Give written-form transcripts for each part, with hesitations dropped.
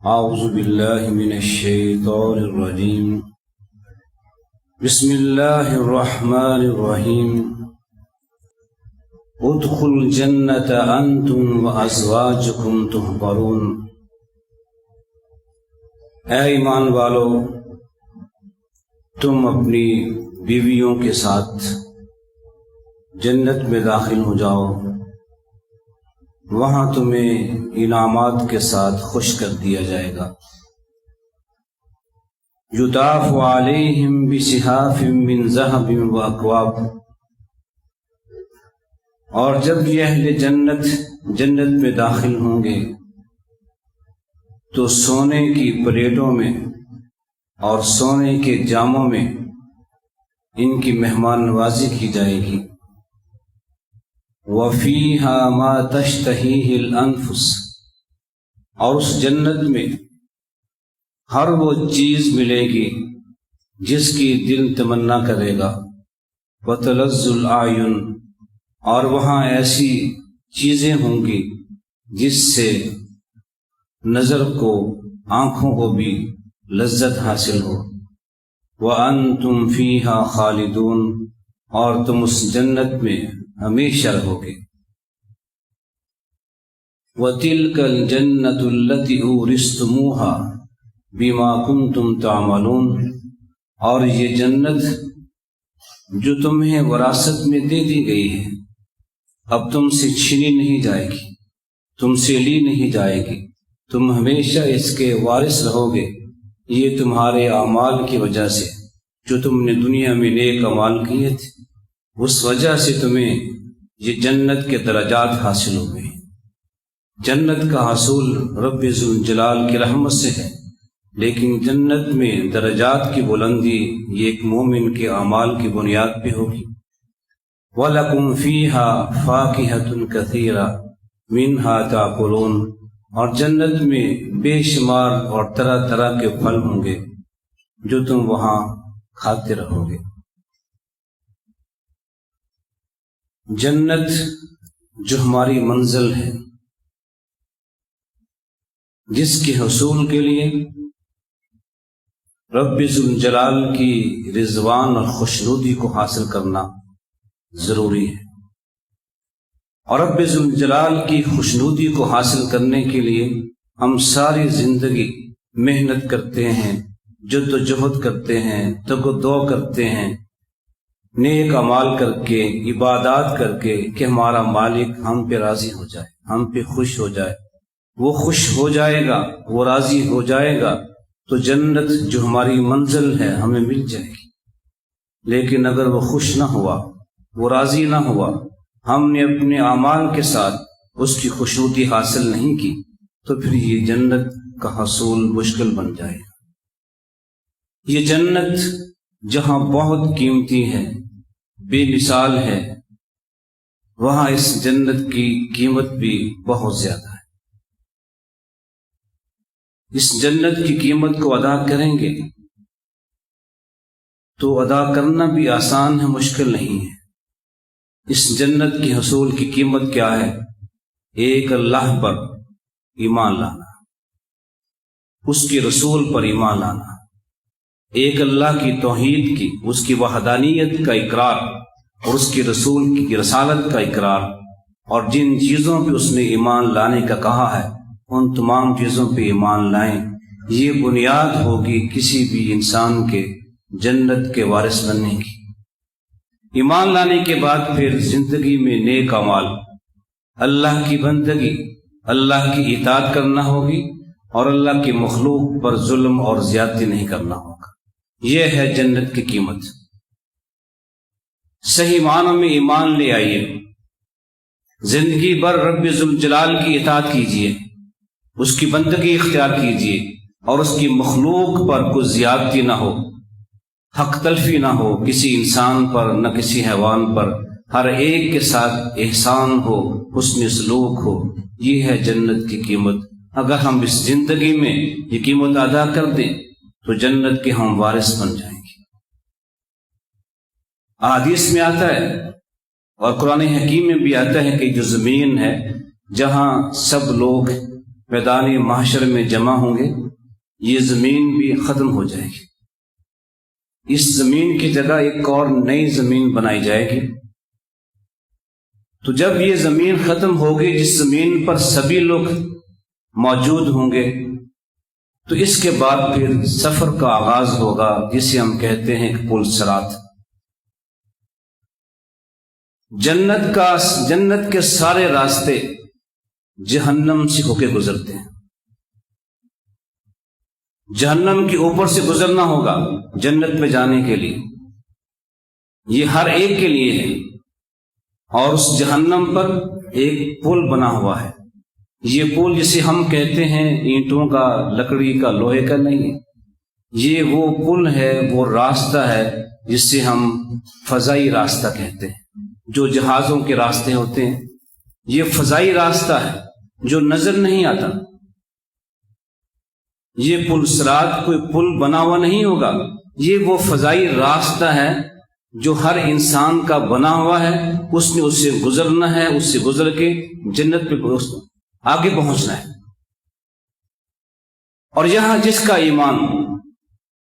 اعوذ باللہ من الشیطان الرجیم بسم اللہ الرحمن الرحیم ادخلوا الجنۃ انتم وازواجکم تحبرون۔ اے ایمان والو، تم اپنی بیویوں کے ساتھ جنت میں داخل ہو جاؤ، وہاں تمہیں انعامات کے ساتھ خوش کر دیا جائے گا۔ یطاف علیہم بصحاف من ذہب واکواب، اور جب یہ اہل جنت میں داخل ہوں گے تو سونے کی پلیٹوں میں اور سونے کے جاموں میں ان کی مہمان نوازی کی جائے گی۔ وَفِيهَا مَا تَشْتَهِيهِ الْأَنفُسُ، اور اس جنت میں ہر وہ چیز ملے گی جس کی دل تمنا کرے گا۔ وَتَلَذُّ الْأَعْيُنُ، اور وہاں ایسی چیزیں ہوں گی جس سے نظر کو، آنکھوں کو بھی لذت حاصل ہو۔ وَأَنْتُمْ فِيهَا خَالِدُونَ، اور تم اس جنت میں ہمیشہ رہو گے۔ وَتِلْكَ الْجَنَّةُ الَّتِي أُورِثْتُمُوهَا بِمَا كُنْتُمْ تَعْمَلُونَ، اور یہ جنت جو تمہیں وراثت میں دے دی گئی ہے اب تم سے چھینی نہیں جائے گی، تم سے لی نہیں جائے گی، تم ہمیشہ اس کے وارث رہو گے۔ یہ تمہارے اعمال کی وجہ سے جو تم نے دنیا میں نیک اعمال کیے تھے، اس وجہ سے تمہیں یہ جنت کے درجات حاصل ہو گئے۔ جنت کا حصول رب ذوالجلال کی رحمت سے ہے، لیکن جنت میں درجات کی بلندی یہ ایک مومن کے اعمال کی بنیاد پہ ہوگی۔ وَلَكُمْ فِيهَا فَاكِهَةٌ كَثِيرَةٌ مِنْهَا تَأْكُلُونَ، اور جنت میں بے شمار اور طرح طرح کے پھل ہوں گے جو تم وہاں کھاتے رہو گے۔ جنت جو ہماری منزل ہے، جس کے حصول کے لیے رب ذوالجلال کی رضوان اور خوشنودی کو حاصل کرنا ضروری ہے، اور رب ذوالجلال کی خوشنودی کو حاصل کرنے کے لیے ہم ساری زندگی محنت کرتے ہیں، جدوجہد کرتے ہیں، تگ و دو کرتے ہیں، نیک اعمال کر کے، عبادات کر کے، کہ ہمارا مالک ہم پہ راضی ہو جائے، ہم پہ خوش ہو جائے۔ وہ خوش ہو جائے گا، وہ راضی ہو جائے گا تو جنت جو ہماری منزل ہے ہمیں مل جائے گی۔ لیکن اگر وہ خوش نہ ہوا، وہ راضی نہ ہوا، ہم نے اپنے اعمال کے ساتھ اس کی خوشنودی حاصل نہیں کی، تو پھر یہ جنت کا حصول مشکل بن جائے گا۔ یہ جنت جہاں بہت قیمتی ہے، بے مثال ہے، وہاں اس جنت کی قیمت بھی بہت زیادہ ہے۔ اس جنت کی قیمت کو ادا کریں گے تو ادا کرنا بھی آسان ہے، مشکل نہیں ہے۔ اس جنت کی حصول کی قیمت کیا ہے؟ ایک اللہ پر ایمان لانا، اس کے رسول پر ایمان لانا، ایک اللہ کی توحید کی، اس کی وحدانیت کا اقرار اور اس کے رسول کی رسالت کا اقرار، اور جن چیزوں پہ اس نے ایمان لانے کا کہا ہے ان تمام چیزوں پہ ایمان لائیں۔ یہ بنیاد ہوگی کسی بھی انسان کے جنت کے وارث بننے کی۔ ایمان لانے کے بعد پھر زندگی میں نیک اعمال، اللہ کی بندگی، اللہ کی اطاعت کرنا ہوگی، اور اللہ کی مخلوق پر ظلم اور زیادتی نہیں کرنا ہوگا۔ یہ ہے جنت کی قیمت۔ صحیح معنوں میں ایمان لے آئیے، زندگی بھر رب ذوالجلال کی اطاعت کیجیے، اس کی بندگی اختیار کیجیے، اور اس کی مخلوق پر کوئی زیادتی نہ ہو، حق تلفی نہ ہو کسی انسان پر، نہ کسی حیوان پر، ہر ایک کے ساتھ احسان ہو، حسن سلوک ہو۔ یہ ہے جنت کی قیمت۔ اگر ہم اس زندگی میں یہ قیمت ادا کر دیں تو جنت کے ہم وارث بن جائیں گے۔ احادیث میں آتا ہے اور قرآن حکیم میں بھی آتا ہے کہ جو زمین ہے جہاں سب لوگ میدان محشر میں جمع ہوں گے، یہ زمین بھی ختم ہو جائے گی، اس زمین کی جگہ ایک اور نئی زمین بنائی جائے گی۔ تو جب یہ زمین ختم ہوگی، جس زمین پر سبھی لوگ موجود ہوں گے، تو اس کے بعد پھر سفر کا آغاز ہوگا، جسے ہم کہتے ہیں کہ پل صراط۔ جنت کے سارے راستے جہنم سے ہو کے گزرتے ہیں، جہنم کے اوپر سے گزرنا ہوگا جنت میں جانے کے لیے، یہ ہر ایک کے لیے ہے۔ اور اس جہنم پر ایک پل بنا ہوا ہے، یہ پل جسے ہم کہتے ہیں اینٹوں کا، لکڑی کا، لوہے کا نہیں ہے، یہ وہ پل ہے، وہ راستہ ہے جسے ہم فضائی راستہ کہتے ہیں۔ جو جہازوں کے راستے ہوتے ہیں، یہ فضائی راستہ ہے جو نظر نہیں آتا۔ یہ پل صراط کوئی پل بنا ہوا نہیں ہوگا، یہ وہ فضائی راستہ ہے جو ہر انسان کا بنا ہوا ہے، اس نے اس سے گزرنا ہے، اس سے گزر کے جنت پہ آگے پہنچنا ہے۔ اور یہاں جس کا ایمان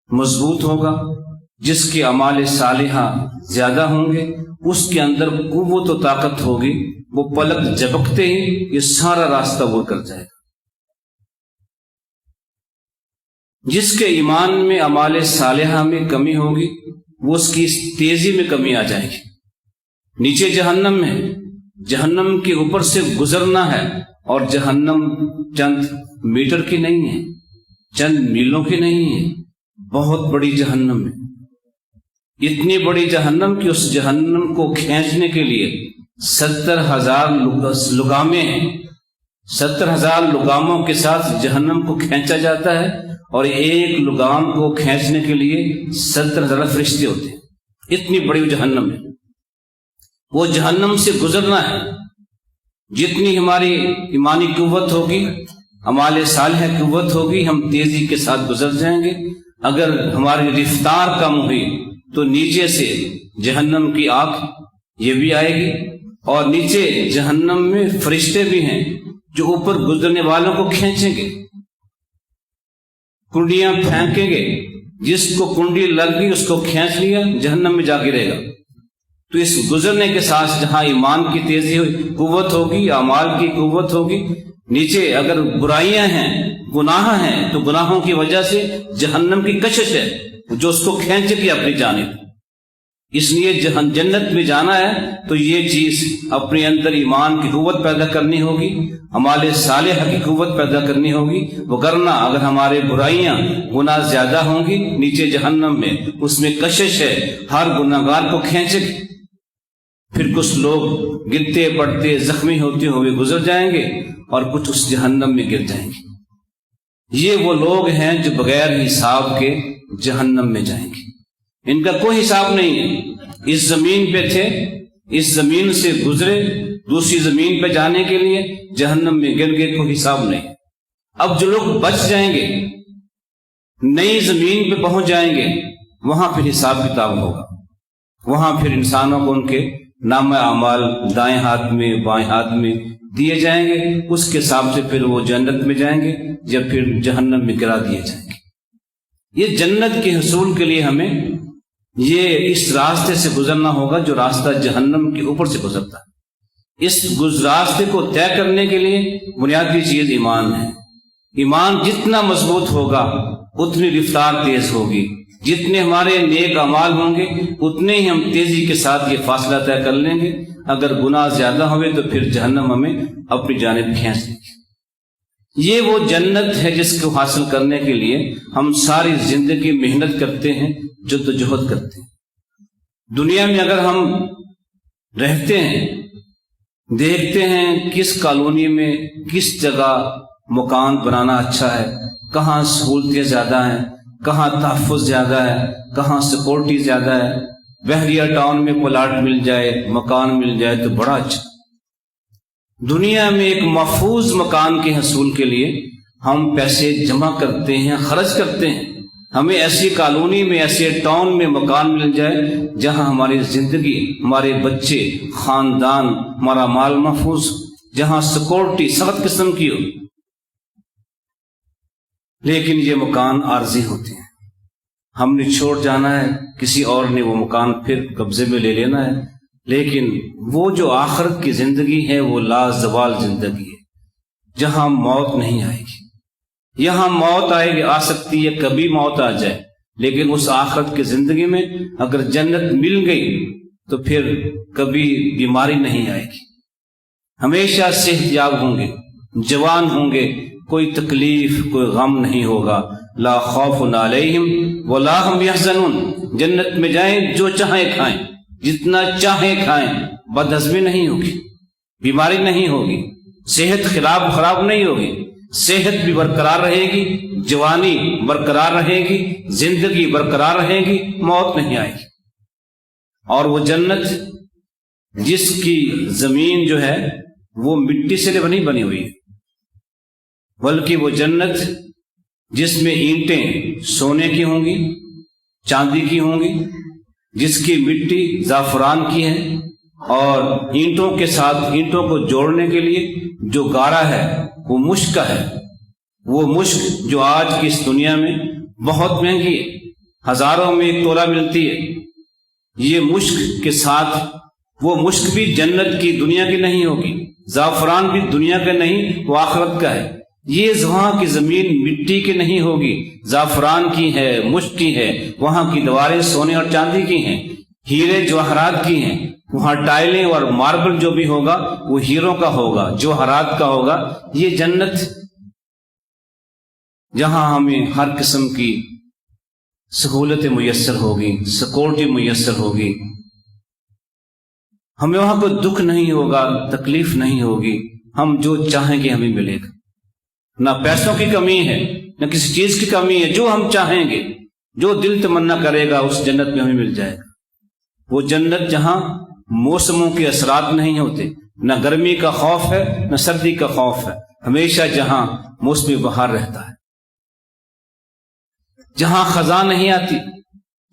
مضبوط ہوگا، جس کے اعمال صالحہ زیادہ ہوں گے، اس کے اندر قوت و طاقت ہوگی، وہ پلک جھپکتے ہی یہ سارا راستہ وہ کر جائے گا۔ جس کے ایمان میں، اعمال صالحہ میں کمی ہوگی، وہ اس کی تیزی میں کمی آ جائے گی۔ نیچے جہنم ہے، جہنم کے اوپر سے گزرنا ہے، اور جہنم چند میٹر کی نہیں ہے، چند میلوں کی نہیں ہے، بہت بڑی جہنم ہے۔ اتنی بڑی جہنم کہ اس جہنم کو کھینچنے کے لیے 70,000 لگامیں ہیں، 70,000 لگاموں کے ساتھ جہنم کو کھینچا جاتا ہے، اور ایک لگام کو کھینچنے کے لیے 70,000 فرشتے ہوتے ہیں۔ اتنی بڑی جہنم ہے، وہ جہنم سے گزرنا ہے۔ جتنی ہماری ایمانی قوت ہوگی، اعمال صالحہ قوت ہوگی، ہم تیزی کے ساتھ گزر جائیں گے۔ اگر ہماری رفتار کم ہوئی تو نیچے سے جہنم کی آگ یہ بھی آئے گی، اور نیچے جہنم میں فرشتے بھی ہیں جو اوپر گزرنے والوں کو کھینچیں گے، کنڈیاں پھینکیں گے، جس کو کنڈی لگ گئی اس کو کھینچ لیا، جہنم میں جا گرے گا۔ تو اس گزرنے کے ساتھ جہاں ایمان کی تیزی قوت ہوگی، اعمال کی قوت ہوگی، نیچے اگر برائیاں ہیں، گناہ ہیں، تو گناہوں کی وجہ سے جہنم کی کشش ہے جو اس کو کھینچے گی اپنی جانب۔ اس لیے جنت میں جانا ہے تو یہ چیز اپنے اندر ایمان کی قوت پیدا کرنی ہوگی، اعمال صالحہ کی قوت پیدا کرنی ہوگی، وگرنہ اگر ہمارے برائیاں گناہ زیادہ ہوں گی، نیچے جہنم میں اس میں کشش ہے، ہر گناہ گار کو کھینچے گی، پھر کچھ لوگ گرتے پڑتے زخمی ہوتے ہوئے گزر جائیں گے، اور کچھ اس جہنم میں گر جائیں گے۔ یہ وہ لوگ ہیں جو بغیر حساب کے جہنم میں جائیں گے، ان کا کوئی حساب نہیں ہے۔ اس زمین پہ تھے، اس زمین سے گزرے، دوسری زمین پہ جانے کے لیے جہنم میں گر گئے، کوئی حساب نہیں۔ اب جو لوگ بچ جائیں گے، نئی زمین پہ پہنچ جائیں گے، وہاں پھر حساب کتاب ہوگا، وہاں پھر انسانوں کو ان کے نامہ اعمال دائیں ہاتھ میں بائیں ہاتھ میں دیے جائیں گے، اس کے حساب سے پھر وہ جنت میں جائیں گے یا پھر جہنم میں گرا دیے جائیں گے۔ یہ جنت کے حصول کے لیے ہمیں یہ اس راستے سے گزرنا ہوگا جو راستہ جہنم کے اوپر سے گزرتا ہے۔ اس راستے کو طے کرنے کے لیے بنیادی چیز ایمان ہے۔ ایمان جتنا مضبوط ہوگا اتنی رفتار تیز ہوگی، جتنے ہمارے نیک اعمال ہوں گے اتنے ہی ہم تیزی کے ساتھ یہ فاصلہ طے کر لیں گے۔ اگر گناہ زیادہ ہوئے تو پھر جہنم ہمیں اپنی جانب کھینچ لے گی۔ یہ وہ جنت ہے جس کو حاصل کرنے کے لیے ہم ساری زندگی محنت کرتے ہیں، جدوجہد کرتے ہیں۔ دنیا میں اگر ہم رہتے ہیں، دیکھتے ہیں کس کالونی میں کس جگہ مکان بنانا اچھا ہے، کہاں سہولتیں زیادہ ہیں، کہاں تحفظ زیادہ ہے، کہاں سیکورٹی زیادہ ہے۔ بحریہ ٹاؤن میں پلاٹ مل جائے، مکان مل جائے تو بڑا اچھا۔ دنیا میں ایک محفوظ مکان کے حصول کے لیے ہم پیسے جمع کرتے ہیں، خرچ کرتے ہیں۔ ہمیں ایسی کالونی میں، ایسے ٹاؤن میں مکان مل جائے جہاں ہماری زندگی، ہمارے بچے، خاندان، ہمارا مال محفوظ، جہاں سیکورٹی سخت قسم کی ہو۔ لیکن یہ مکان عارضی ہوتے ہیں، ہم نے چھوڑ جانا ہے، کسی اور نے وہ مکان پھر قبضے میں لے لینا ہے، لیکن وہ جو آخرت کی زندگی ہے وہ لازوال زندگی ہے، جہاں موت نہیں آئے گی۔ یہاں موت آئے گی، آ سکتی ہے کبھی موت آ جائے، لیکن اس آخرت کی زندگی میں اگر جنت مل گئی تو پھر کبھی بیماری نہیں آئے گی، ہمیشہ صحت یاب ہوں گے، جوان ہوں گے، کوئی تکلیف کوئی غم نہیں ہوگا۔ لا خوف علیہم ولا هم يحزنون، جنت میں جائیں جو چاہیں کھائیں، جتنا چاہیں کھائیں، بد ہضمی نہیں ہوگی، بیماری نہیں ہوگی، صحت خراب نہیں ہوگی، صحت بھی برقرار رہے گی، جوانی برقرار رہے گی، زندگی برقرار رہے گی، موت نہیں آئے گی۔ اور وہ جنت جس کی زمین جو ہے وہ مٹی سے نہیں بنی ہوئی ہے، بلکہ وہ جنت جس میں اینٹیں سونے کی ہوں گی، چاندی کی ہوں گی، جس کی مٹی زعفران کی ہے، اور اینٹوں کے ساتھ اینٹوں کو جوڑنے کے لیے جو گارا ہے وہ مشک کا ہے۔ وہ مشک جو آج کی اس دنیا میں بہت مہنگی ہے، ہزاروں میں ایک تولہ ملتی ہے، یہ مشک کے ساتھ وہ مشک بھی جنت کی دنیا کی نہیں ہوگی، زعفران بھی دنیا کا نہیں، وہ آخرت کا ہے۔ یہ وہاں کی زمین مٹی کی نہیں ہوگی، زعفران کی ہے، مشک کی ہے، وہاں کی دیواریں سونے اور چاندی کی ہیں، ہیرے جواہرات کی ہیں، وہاں ٹائلیں اور ماربل جو بھی ہوگا وہ ہیروں کا ہوگا، جواہرات کا ہوگا۔ یہ جنت جہاں ہمیں ہر قسم کی سہولتیں میسر ہوگی، سیکورٹی میسر ہوگی، ہمیں وہاں کوئی دکھ نہیں ہوگا، تکلیف نہیں ہوگی، ہم جو چاہیں گے ہمیں ملے گا، نہ پیسوں کی کمی ہے نہ کسی چیز کی کمی ہے، جو ہم چاہیں گے، جو دل تمنا کرے گا اس جنت میں ہمیں مل جائے گا۔ وہ جنت جہاں موسموں کے اثرات نہیں ہوتے، نہ گرمی کا خوف ہے نہ سردی کا خوف ہے، ہمیشہ جہاں موسم بہار رہتا ہے، جہاں خزاں نہیں آتی،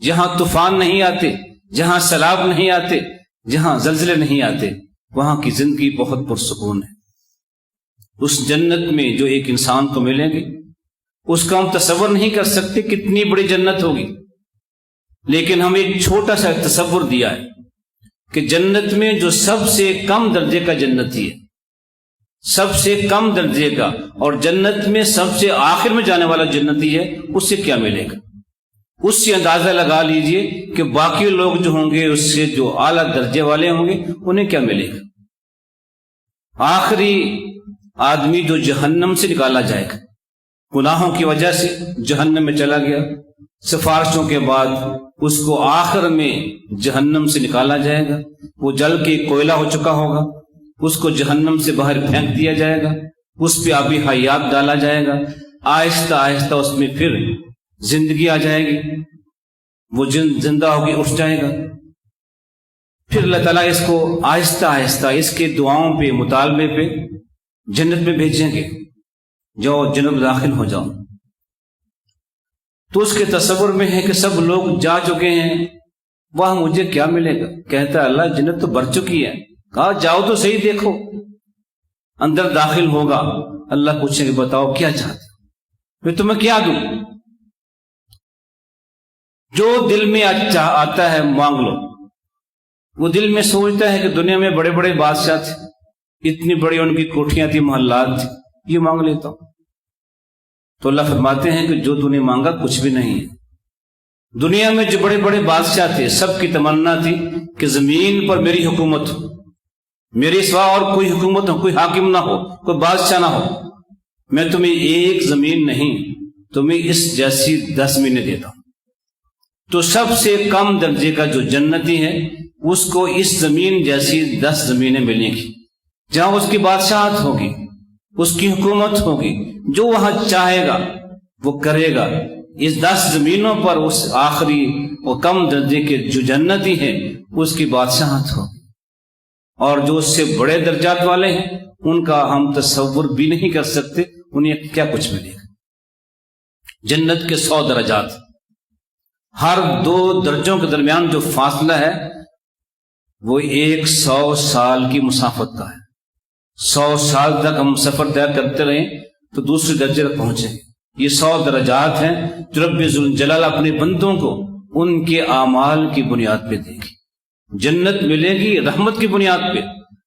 جہاں طوفان نہیں آتے، جہاں سیلاب نہیں آتے، جہاں زلزلے نہیں آتے، وہاں کی زندگی بہت پرسکون ہے۔ اس جنت میں جو ایک انسان کو ملیں گے اس کا ہم تصور نہیں کر سکتے کتنی بڑی جنت ہوگی، لیکن ہم ایک چھوٹا سا تصور دیا ہے کہ جنت میں جو سب سے کم درجے کا جنتی ہے، سب سے کم درجے کا، اور جنت میں سب سے آخر میں جانے والا جنتی ہے، اس سے کیا ملے گا؟ اس سے اندازہ لگا لیجئے کہ باقی لوگ جو ہوں گے اس سے جو اعلیٰ درجے والے ہوں گے انہیں کیا ملے گا۔ آخری آدمی جو جہنم سے نکالا جائے گا، گناہوں کی وجہ سے جہنم میں چلا گیا، سفارشوں کے بعد اس کو آخر میں جہنم سے نکالا جائے گا، وہ جل کے کوئلہ ہو چکا ہوگا، اس کو جہنم سے باہر پھینک دیا جائے گا، اس پہ آبی حیات ڈالا جائے گا، آہستہ آہستہ اس میں پھر زندگی آ جائے گی، وہ زندہ ہوگی، اٹھ جائے گا، پھر اللہ تعالیٰ اس کو آہستہ آہستہ اس کے دعاؤں پہ، مطالبے پہ جنت میں بھیجیں گے، جاؤ جنت داخل ہو جاؤ۔ تو اس کے تصور میں ہے کہ سب لوگ جا چکے ہیں، وہاں مجھے کیا ملے گا؟ کہتا ہے اللہ جنت تو بھر چکی ہے۔ کہا جاؤ تو صحیح، دیکھو۔ اندر داخل ہوگا، اللہ پوچھیں گے بتاؤ کیا چاہتے ہو، میں تمہیں کیا دوں؟ جو دل میں اچھا آتا ہے مانگ لو۔ وہ دل میں سوچتا ہے کہ دنیا میں بڑے بڑے بادشاہ تھے، اتنی بڑی ان کی کوٹھیاں تھی، محلات تھی، یہ مانگ لیتا ہوں۔ تو اللہ فرماتے ہیں کہ جو تو نے مانگا کچھ بھی نہیں ہے۔ دنیا میں جو بڑے بڑے بادشاہ تھے سب کی تمنا تھی کہ زمین پر میری حکومت ہو، میرے سوا اور کوئی حکومت ہو، کوئی حاکم نہ ہو، کوئی بادشاہ نہ ہو۔ میں تمہیں ایک زمین نہیں، تمہیں اس جیسی 10 زمینیں دیتا ہوں۔ تو سب سے کم درجے کا جو جنتی ہے اس کو اس زمین جیسی 10 زمینیں ملیں گی، جہاں اس کی بادشاہت ہوگی، اس کی حکومت ہوگی، جو وہاں چاہے گا وہ کرے گا۔ اس 10 زمینوں پر اس آخری اور کم درجے کے جو جنتی ہیں اس کی بادشاہت ہوگی، اور جو اس سے بڑے درجات والے ہیں ان کا ہم تصور بھی نہیں کر سکتے انہیں کیا کچھ ملے گا۔ جنت کے 100 درجات، ہر 2 درجوں کے درمیان جو فاصلہ ہے وہ 100 سال کی مسافت کا ہے۔ 100 سال تک ہم سفر طے کرتے رہیں تو دوسرے درجے تک پہنچیں گے، یہ 100 درجات ہیں جو رب ذوالجلال اپنے بندوں کو ان کے اعمال کی بنیاد پہ دے گی۔ جنت ملے گی رحمت کی بنیاد پہ،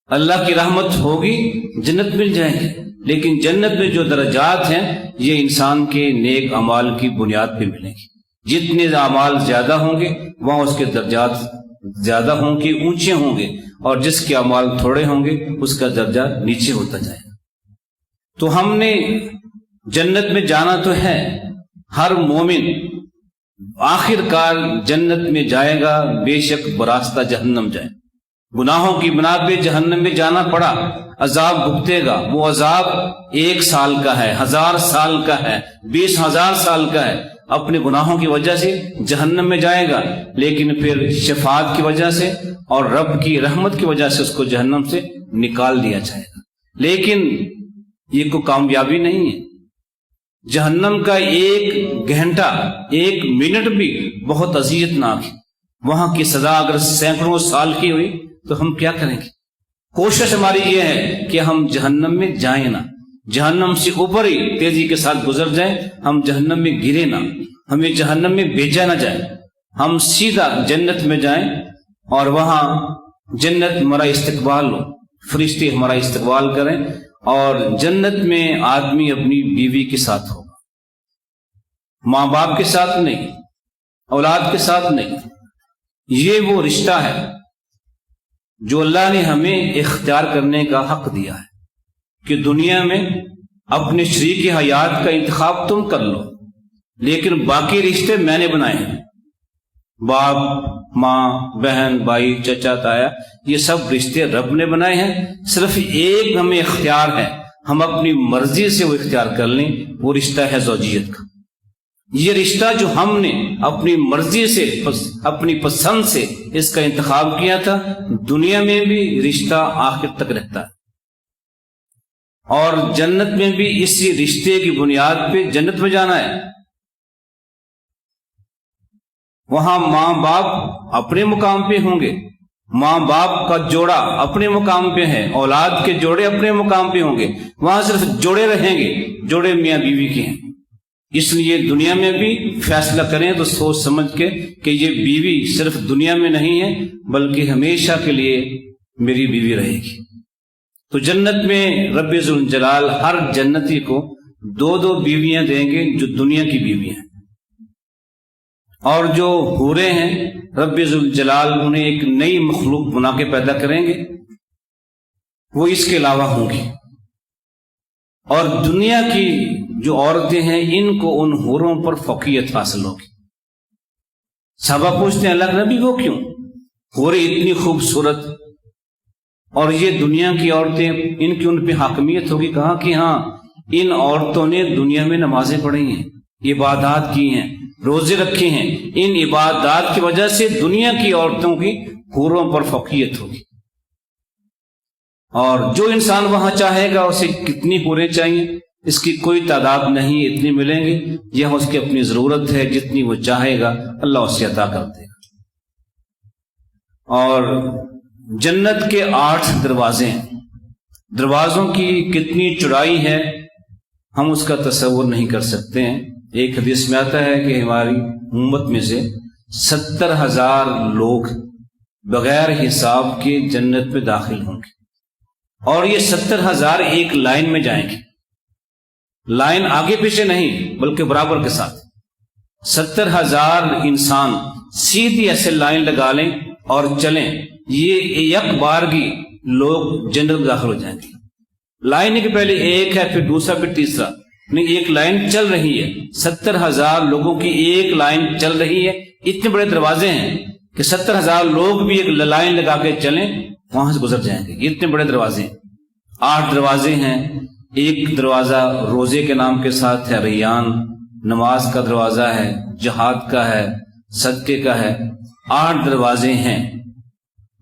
اللہ کی رحمت ہوگی جنت مل جائے گی، لیکن جنت میں جو درجات ہیں یہ انسان کے نیک اعمال کی بنیاد پہ ملیں گی۔ جتنے اعمال زیادہ ہوں گے وہاں اس کے درجات زیادہ ہوں گے، اونچے ہوں گے، اور جس کے اعمال تھوڑے ہوں گے اس کا درجہ نیچے ہوتا جائے گا۔ تو ہم نے جنت میں جانا تو ہے، ہر مومن آخر کار جنت میں جائے گا، بے شک براستہ جہنم جائے، گناہوں کی بنا پہ جہنم میں جانا پڑا، عذاب بھگتے گا، وہ عذاب 1 سال کا ہے، 1000 سال کا ہے، 20,000 سال کا ہے، اپنے گناہوں کی وجہ سے جہنم میں جائے گا، لیکن پھر شفاعت کی وجہ سے اور رب کی رحمت کی وجہ سے اس کو جہنم سے نکال دیا جائے گا۔ لیکن یہ کوئی کامیابی نہیں ہے، جہنم کا 1 گھنٹہ 1 منٹ بھی بہت اذیت ناک ہے، وہاں کی سزا اگر سینکڑوں سال کی ہوئی تو ہم کیا کریں گے؟ کوشش ہماری یہ ہے کہ ہم جہنم میں جائیں نہ، جہنم سے اوپر ہی تیزی کے ساتھ گزر جائیں، ہم جہنم میں گرے نہ، ہمیں جہنم میں بھیجا نہ جائے، ہم سیدھا جنت میں جائیں اور وہاں جنت ہمارا استقبال ہو، فرشتے ہمارا استقبال کریں، اور جنت میں آدمی اپنی بیوی کے ساتھ ہوگا، ماں باپ کے ساتھ نہیں، اولاد کے ساتھ نہیں۔ یہ وہ رشتہ ہے جو اللہ نے ہمیں اختیار کرنے کا حق دیا ہے کہ دنیا میں اپنے شریک حیات کا انتخاب تم کر لو، لیکن باقی رشتے میں نے بنائے ہیں، باپ، ماں، بہن، بھائی، چچا، تایا، یہ سب رشتے رب نے بنائے ہیں، صرف ایک ہمیں اختیار ہے، ہم اپنی مرضی سے وہ اختیار کر لیں، وہ رشتہ ہے زوجیت کا۔ یہ رشتہ جو ہم نے اپنی مرضی سے اپنی پسند سے اس کا انتخاب کیا تھا، دنیا میں بھی رشتہ آخر تک رہتا ہے، اور جنت میں بھی اسی رشتے کی بنیاد پہ جنت میں جانا ہے۔ وہاں ماں باپ اپنے مقام پہ ہوں گے، ماں باپ کا جوڑا اپنے مقام پہ ہے، اولاد کے جوڑے اپنے مقام پہ ہوں گے، وہاں صرف جوڑے رہیں گے، جوڑے میاں بیوی کے ہیں۔ اس لیے دنیا میں بھی فیصلہ کریں تو سوچ سمجھ کے کہ یہ بیوی صرف دنیا میں نہیں ہے بلکہ ہمیشہ کے لیے میری بیوی رہے گی۔ تو جنت میں رب ذوالجلال ہر جنتی کو 2 بیویاں دیں گے جو دنیا کی بیویاں ہیں، اور جو حوریں ہیں رب ذوالجلال انہیں ایک نئی مخلوق بنا کے پیدا کریں گے، وہ اس کے علاوہ ہوں گی، اور دنیا کی جو عورتیں ہیں ان کو ان حوروں پر فوقیت حاصل ہوگی۔ صحابہ پوچھتے ہیں اللہ کے نبی وہ کیوں؟ حوریں اتنی خوبصورت اور یہ دنیا کی عورتیں، ان پہ حاکمیت ہوگی؟ کہا کہ ہاں، ان عورتوں نے دنیا میں نمازیں پڑھی ہیں، عبادات کی ہیں، روزے رکھے ہیں، ان عبادات کی وجہ سے دنیا کی عورتوں کی حوروں پر فوقیت ہوگی، اور جو انسان وہاں چاہے گا اسے کتنی حوریں چاہیے اس کی کوئی تعداد نہیں، اتنی ملیں گے، یہ اس کی اپنی ضرورت ہے، جتنی وہ چاہے گا اللہ اسے عطا کر دے گا۔ اور جنت کے 8 دروازے ہیں، دروازوں کی کتنی چوڑائی ہے ہم اس کا تصور نہیں کر سکتے ہیں۔ ایک حدیث میں آتا ہے کہ ہماری امت میں سے 70,000 لوگ بغیر حساب کے جنت میں داخل ہوں گے، اور یہ 70,000 ایک لائن میں جائیں گے، لائن آگے پیچھے نہیں بلکہ برابر کے ساتھ۔ 70,000 انسان سیدھی ایسے لائن لگا لیں اور چلیں، یہ یک بارگی لوگ جنت میں داخل ہو جائیں گے۔ لائن کے پہلے ایک ہے، پھر دوسرا، پھر تیسرا، نہیں، ایک لائن چل رہی ہے، 70,000 لوگوں کی ایک لائن چل رہی ہے۔ اتنے بڑے دروازے ہیں کہ 70,000 لوگ بھی ایک لائن لگا کے چلیں، وہاں سے گزر جائیں گے۔ اتنے بڑے دروازے ہیں، 8 دروازے ہیں۔ ایک دروازہ روزے کے نام کے ساتھ ہے، ریان، نماز کا دروازہ ہے، جہاد کا ہے، صدقے کا ہے، 8 دروازے ہیں۔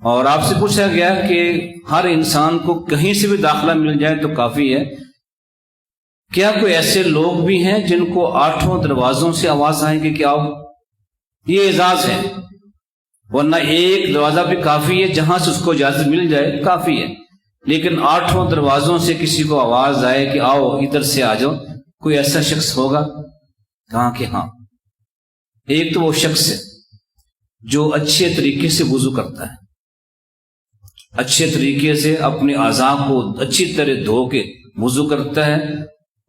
اور آپ سے پوچھا گیا کہ ہر انسان کو کہیں سے بھی داخلہ مل جائے تو کافی ہے، کیا کوئی ایسے لوگ بھی ہیں جن کو 8 دروازوں سے آواز آئے گی کہ آؤ؟ یہ اعزاز ہے، ورنہ ایک دروازہ بھی کافی ہے، جہاں سے اس کو اجازت مل جائے کافی ہے، لیکن 8 دروازوں سے کسی کو آواز آئے کہ آؤ ادھر سے آ جاؤ، کوئی ایسا شخص ہوگا؟ کہا کہ ہاں، ایک تو وہ شخص ہے جو اچھے طریقے سے وضو کرتا ہے، اچھے طریقے سے اپنے اعضاء کو اچھی طرح دھو کے وضو کرتا ہے،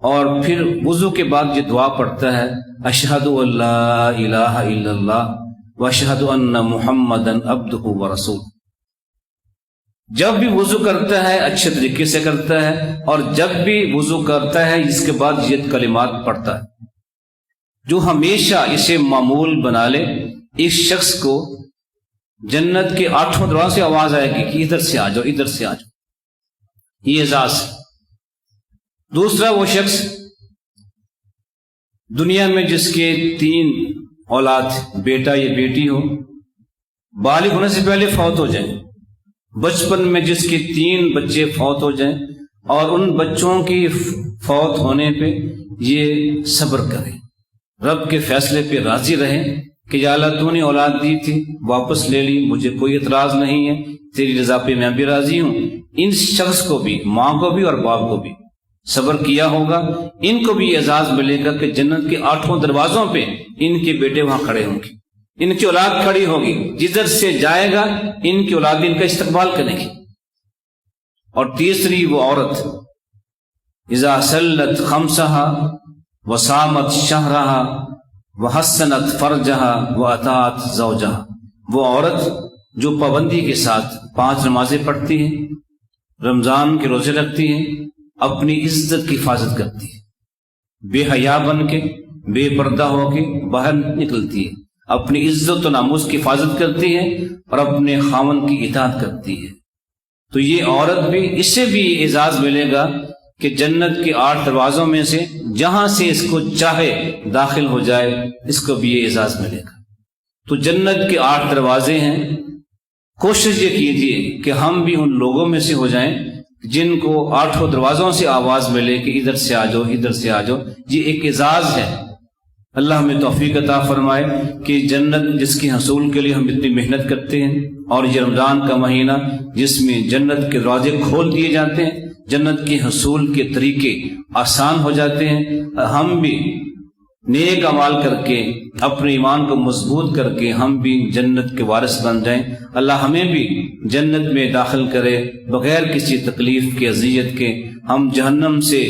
اور پھر وضو کے بعد یہ دعا پڑھتا ہے، اشہد ان لا الہ الا اللہ واشہد ان محمدًا عبدہ ورسولہ۔ جب بھی وضو کرتا ہے اچھے طریقے سے کرتا ہے، اور جب بھی وضو کرتا ہے اس کے بعد یہ کلمات پڑھتا ہے، جو ہمیشہ اسے معمول بنا لے، اس شخص کو جنت کے 8 دروازوں سے آواز آئے گی کہ ادھر سے آ جاؤ، ادھر سے آ جاؤ۔ یہ اعزاز ہے۔ دوسرا وہ شخص دنیا میں جس کے 3 اولاد، بیٹا یا بیٹی ہو، بالغ ہونے سے پہلے فوت ہو جائیں، بچپن میں جس کے 3 بچے فوت ہو جائیں، اور ان بچوں کی فوت ہونے پہ یہ صبر کرے، رب کے فیصلے پہ راضی رہے کہ یا اللہ تو نے اولاد دی تھی، واپس لے لی، مجھے کوئی اعتراض نہیں ہے، تیری رضا پہ میں بھی راضی ہوں۔ ان شخص کو بھی، ماں کو بھی اور باپ کو بھی صبر کیا ہوگا، ان کو بھی اعزاز ملے گا کہ جنت کے 8 دروازوں پہ ان کے بیٹے وہاں کھڑے ہوں گے، ان کی اولاد کھڑی ہوگی، جدھر سے جائے گا ان کی اولاد ان کا استقبال کرے گی۔ اور تیسری وہ عورت، اذا سلت خمسہا وصامت شہرہا وحسنت فرجہا واطاعت زوجہا، وہ عورت جو پابندی کے ساتھ 5 نمازیں پڑھتی ہے، رمضان کے روزے رکھتی ہے، اپنی عزت کی حفاظت کرتی ہے، بے حیا بن کے، بے پردہ ہو کے باہر نکلتی ہے، اپنی عزت و ناموس کی حفاظت کرتی ہے، اور اپنے خاوند کی اطاعت کرتی ہے، تو یہ عورت بھی، اس سے بھی اعزاز ملے گا کہ جنت کے 8 دروازوں میں سے جہاں سے اس کو چاہے داخل ہو جائے، اس کو بھی یہ اعزاز ملے گا۔ تو جنت کے 8 دروازے ہیں، کوشش یہ کیجیے کہ ہم بھی ان لوگوں میں سے ہو جائیں جن کو 8 دروازوں سے آواز ملے کہ ادھر سے آ جاؤ، ادھر سے آ جاؤ۔ یہ ایک اعزاز ہے، اللہ ہمیں توفیق عطا فرمائے کہ جنت جس کے حصول کے لیے ہم اتنی محنت کرتے ہیں، اور یہ رمضان کا مہینہ جس میں جنت کے دروازے کھول دیے جاتے ہیں، جنت کے حصول کے طریقے آسان ہو جاتے ہیں، ہم بھی نیک اعمال کر کے اپنے ایمان کو مضبوط کر کے ہم بھی جنت کے وارث بن جائیں۔ اللہ ہمیں بھی جنت میں داخل کرے بغیر کسی تکلیف کے، اذیت کے، ہم جہنم سے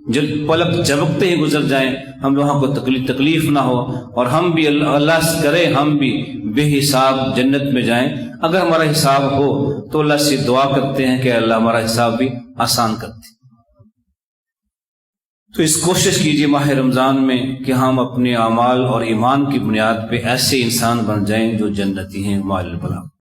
جب پلک جھپکتے ہی گزر جائیں، ہم وہاں کو تکلیف نہ ہو، اور ہم بھی اللہ سے کرے ہم بھی بے حساب جنت میں جائیں۔ اگر ہمارا حساب ہو تو اللہ سے دعا کرتے ہیں کہ اللہ ہمارا حساب بھی آسان کرتے۔ تو اس کوشش کیجیے ماہ رمضان میں کہ ہم اپنے اعمال اور ایمان کی بنیاد پہ ایسے انسان بن جائیں جو جنتی ہیں۔ مال البلاغ۔